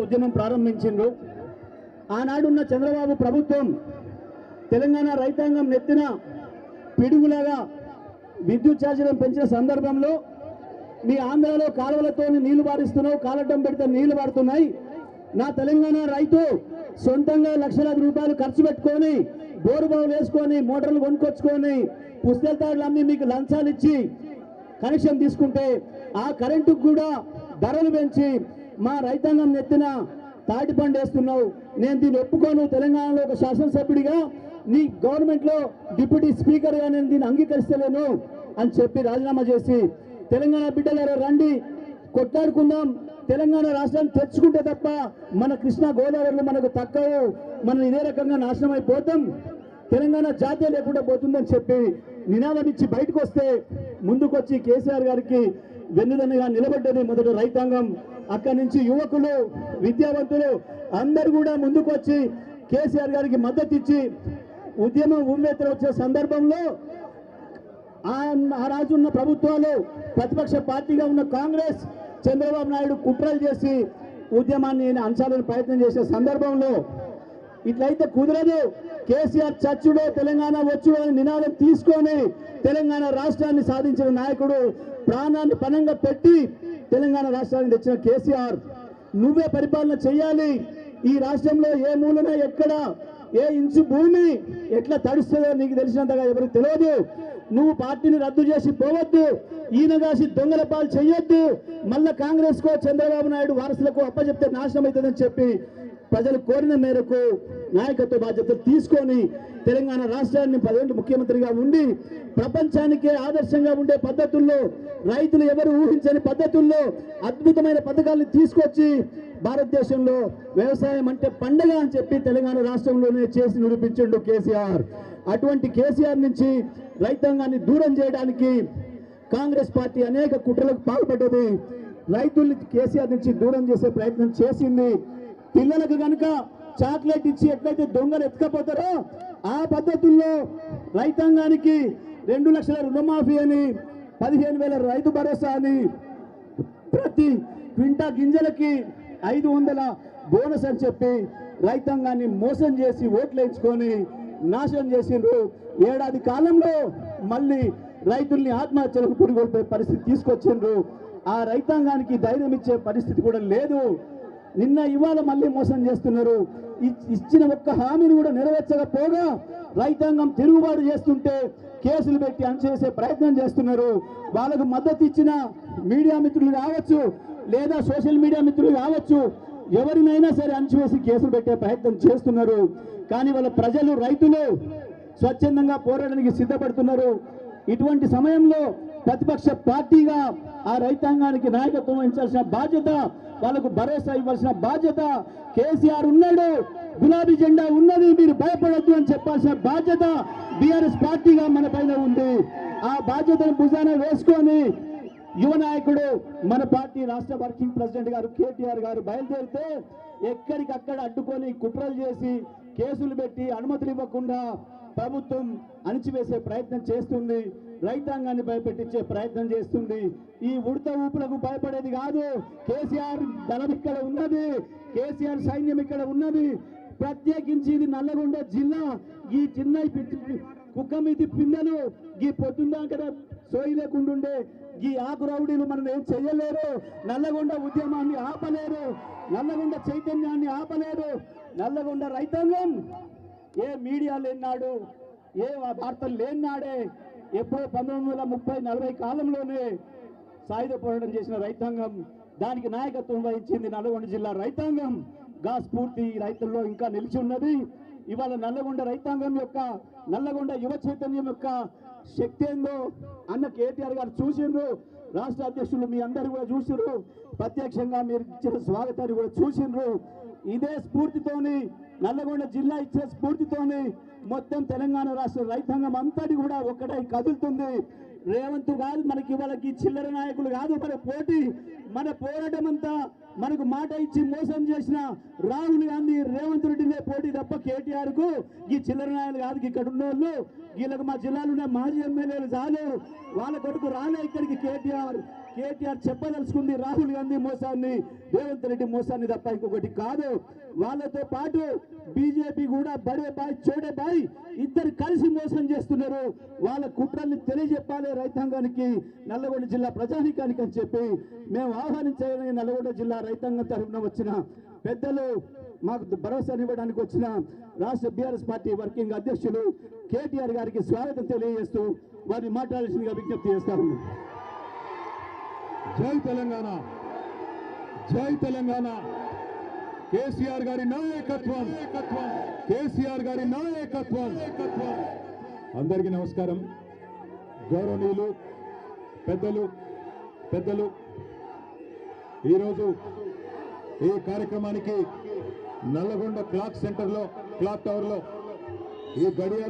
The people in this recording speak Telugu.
ఉద్యమం ప్రారంభించిండ్రు. ఆనాడున్న చంద్రబాబు ప్రభుత్వం తెలంగాణ రైతాంగం నెత్తిన పిడుగులాగా విద్యుత్ ఛార్జీలను పెంచిన సందర్భంలో మీ ఆంధ్రాలో కాలువలతో నీళ్లు పారిస్తున్నావు, కాలటం పెడితే నీళ్లు పారుతున్నాయి, నా తెలంగాణ రైతు సొంతంగా లక్షలాది రూపాయలు ఖర్చు పెట్టుకొని బోరు బావులు వేసుకొని మోటార్లు కొనుక్కొచ్చుకొని పుస్తల తాడులు అమ్మి మీకు లంచాలు ఇచ్చి కనెక్షన్ తీసుకుంటే ఆ కరెంటుకు కూడా ధరలు పెంచి మా రైతాంగం నెత్తిన తాటి పండు వేస్తున్నావు. నేను దీన్ని ఒప్పుకోను. తెలంగాణలో ఒక శాసనసభ్యుడిగా నీ గవర్నమెంట్లో డిప్యూటీ స్పీకర్గా నేను దీన్ని అంగీకరిస్తలేను అని చెప్పి రాజీనామా చేసి తెలంగాణ బిడ్డలారా రండి కొట్లాడుకుందాం, తెలంగాణ రాష్ట్రాన్ని తెచ్చుకుంటే తప్ప మన కృష్ణా గోదావరిలో మనకు తక్కువ, మనం ఇదే రకంగా నాశనం అయిపోతాం, తెలంగాణ జాతీయ లేకుండా పోతుందని చెప్పి నినాదం ఇచ్చి బయటకు వస్తే ముందుకొచ్చి కేసీఆర్ గారికి వెన్నుదన్నుగా నిలబడ్డది మొదట రైతాంగం. అక్కడి నుంచి యువకులు, విద్యావంతులు అందరూ కూడా ముందుకొచ్చి కేసీఆర్ గారికి మద్దతు ఇచ్చి ఉద్యమం ఉవ్వెత్తున వచ్చే సందర్భంలో ఆ రాజు ఉన్న ప్రభుత్వాలు, ప్రతిపక్ష పార్టీగా ఉన్న కాంగ్రెస్, చంద్రబాబు నాయుడు కుట్రలు చేసి ఉద్యమాన్ని అంచాలని ప్రయత్నం చేసే సందర్భంలో ఇట్లయితే కుదరదు, కేసీఆర్ చచ్చుడో తెలంగాణ వచ్చుడో అని నినాదం తీసుకొని తెలంగాణ రాష్ట్రాన్ని సాధించిన నాయకుడు, ప్రాణాన్ని పణంగా పెట్టి తెలంగాణ రాష్ట్రాన్ని తెచ్చిన కేసీఆర్, నువ్వే పరిపాలన చేయాలి. ఈ రాష్ట్రంలో ఏ మూలన ఎక్కడ ఏ ఇంచు భూమి ఎట్లా తడుస్తుందో నీకు తెలిసినంతగా ఎవరికి తెలియదు. నువ్వు పార్టీని రద్దు చేసి పోవద్దు, ఈయనగాసి దొంగల పాలు చెయ్యొద్దు, మళ్ళా కాంగ్రెస్ కో చంద్రబాబు నాయుడు వారసులకు అప్పచెప్తే నాశనం అవుతుందని చెప్పి ప్రజలు కోరిన మేరకు నాయకత్వ బాధ్యతలు తీసుకొని తెలంగాణ రాష్ట్రాన్ని 10 ఏళ్ళు ముఖ్యమంత్రిగా ఉండి ప్రపంచానికే ఆదర్శంగా ఉండే పద్ధతుల్లో, రైతులు ఎవరు ఊహించని పద్ధతుల్లో అద్భుతమైన పథకాలను తీసుకొచ్చి భారతదేశంలో వ్యవసాయం అంటే పండగ అని చెప్పి తెలంగాణ రాష్ట్రంలోనే చేసి నిరూపించిండు కేసీఆర్. అటువంటి కేసీఆర్ నుంచి రైతాంగాన్ని దూరం చేయడానికి కాంగ్రెస్ పార్టీ అనేక కుట్రలకు పాల్పడ్డది. రైతుల్ని కేసీఆర్ నుంచి దూరం చేసే ప్రయత్నం చేసింది. పిల్లలకు కనుక చాక్లెట్ ఇచ్చి ఎట్లయితే దొంగలు ఎత్తుకపోతారో ఆ పద్ధతుల్లో రైతాంగానికి 2 లక్షల రుణమాఫీ అని, 15,000 రైతు భరోసా అని, ప్రతి క్వింటా గింజలకి 500 బోనస్ అని చెప్పి రైతాంగాన్ని మోసం చేసి ఓట్లు వేయించుకొని నాశనం చేసిండ్రు. ఏడాది కాలంలో మళ్ళీ రైతుల్ని ఆత్మహత్యలకు పురిగొల్పే పరిస్థితి తీసుకొచ్చిండ్రు. ఆ రైతాంగానికి ధైర్యం ఇచ్చే పరిస్థితి కూడా లేదు. నిన్న ఇవాళ మళ్ళీ మోసం చేస్తున్నారు. ఇచ్చిన ఒక్క హామీని కూడా నెరవేర్చకపోగా రైతాంగం తిరుగుబాటు చేస్తుంటే కేసులు పెట్టి అణచేసే ప్రయత్నం చేస్తున్నారు. వాళ్ళకు మద్దతు ఇచ్చిన మీడియా మిత్రులు కావచ్చు, లేదా సోషల్ మీడియా మిత్రులు కావచ్చు, ఎవరినైనా సరే అణచివేసి కేసులు పెట్టే ప్రయత్నం చేస్తున్నారు. కానీ వాళ్ళ ప్రజలు, రైతులు స్వచ్ఛందంగా పోరాడడానికి సిద్ధపడుతున్నారు. ఇటువంటి సమయంలో ప్రతిపక్ష పార్టీగా ఆ రైతాంగానికి నాయకత్వం వహించాల్సిన బాధ్యత, వాళ్ళకు భరోసా ఇవ్వాల్సిన బాధ్యత కేసీఆర్ ఉన్నాడు, గులాబీ జెండా ఉన్నది, మీరు భయపడద్దు అని చెప్పాల్సిన బాధ్యత బీఆర్ఎస్ పార్టీగా మన పైన ఉంది. ఆ బాధ్యతను భుజాన వేసుకొని యువ నాయకుడు, మన పార్టీ రాష్ట్ర వర్కింగ్ ప్రెసిడెంట్ గారు కేటీఆర్ గారు బయలుదేరితే ఎక్కడికక్కడ అడ్డుకొని కుట్రలు చేసి కేసులు పెట్టి అనుమతులు ఇవ్వకుండా ప్రభుత్వం అణిచివేసే ప్రయత్నం చేస్తుంది. రైతాంగాన్ని భయపెట్టించే ప్రయత్నం చేస్తుంది. ఈ ఉడత ఊపులకు భయపడేది కాదు. కేసీఆర్ దళం ఇక్కడ ఉన్నది, కేసీఆర్ సైన్యం ఇక్కడ ఉన్నది. ప్రత్యేకించి ఇది నల్లగొండ జిల్లా. ఈ చిన్న కుక్క మీది పిల్లలు ఈ పొద్దున్నా కదా సోయి లేకుంటుండే ఈ ఆకు రౌడీలు మనం ఏం చెయ్యలేరు. నల్లగొండ ఉద్యమాన్ని ఆపలేరు, నల్లగొండ చైతన్యాన్ని ఆపలేరు. నల్లగొండ రైతాంగం ఏ మీడియా లేనాడు, ఏ వార్తలు లేనాడే, ఎప్పుడో 1930-40 కాలంలోనే సాయుధ పోరాటం చేసిన రైతాంగం, దానికి నాయకత్వం వహించింది నల్లగొండ జిల్లా రైతాంగం. గా స్ఫూర్తి రైతుల్లో ఇంకా నిలిచి ఉన్నది. ఇవాళ నల్లగొండ రైతాంగం యొక్క, నల్లగొండ యువ చైతన్యం యొక్క శక్తి ఏందో అన్న కేటీఆర్ గారు చూసిండ్రు. రాష్ట్ర అధ్యక్షులు మీ అందరూ కూడా చూసిండ్రు. ప్రత్యక్షంగా మీరు ఇచ్చిన స్వాగతాన్ని కూడా చూసిండ్రు. ఇదే స్ఫూర్తితోని, నల్లగొండ జిల్లా ఇచ్చే స్ఫూర్తితోని మొత్తం తెలంగాణ రాష్ట్ర రైతాంగం అంతటి కూడా ఒక్కటై కదులుతుంది. రేవంత్ కాదు మనకి, వాళ్ళకి చిల్లర నాయకులు కాదు మన పోటీ. మన పోరాటం అంతా మనకు మాట ఇచ్చి మోసం చేసిన రాహుల్ గాంధీ, రేవంత్ రెడ్డినే పోటీ తప్ప కేటీఆర్ కు ఈ చిల్లర నాయకులు కాదు. ఇక్కడ ఉన్న వాళ్ళు, వీళ్ళకి మా జిల్లాలో ఉన్న మాజీ ఎమ్మెల్యేలు చాలు, వాళ్ళ కొడుకు రాలే ఇక్కడికి కేటీఆర్. కేటీఆర్ చెప్పదలుచుకుంది రాహుల్ గాంధీ మోసాన్ని, రేవంత్ రెడ్డి మోసాన్ని తప్ప ఇంకొకటి కాదు. వాళ్ళతో పాటు బీజేపీ కూడా బడే బాయ్ చోడే బాయ్ ఇద్దరు కలిసి మోసం చేస్తున్నారు. వాళ్ళ కుట్రల్ని తెలియజెప్పాలి రైతాంగానికి, నల్లగొండ జిల్లా ప్రజానీకానికి అని చెప్పి మేము ఆహ్వానించాలని నల్లగొండ జిల్లా రైతాంగం తరఫున వచ్చిన పెద్దలు, మాకు భరోసానివ్వడానికి వచ్చిన రాష్ట్ర బీఆర్ఎస్ పార్టీ వర్కింగ్ అధ్యక్షులు కేటీఆర్ గారికి స్వాగతం తెలియజేస్తూ వారిని మాట్లాడాల్సిందిగా విజ్ఞప్తి చేస్తాము. జై తెలంగాణ, జై తెలంగాణ. కేసీఆర్ గారి నాయకత్వం, కేసీఆర్ గారి నాయకత్వం. అందరికీ నమస్కారం. గౌరవనీయులు పెద్దలు ఈరోజు ఈ కార్యక్రమానికి నల్లగొండ క్లాక్ సెంటర్లో, క్లాక్ టవర్లో ఈ గడియారం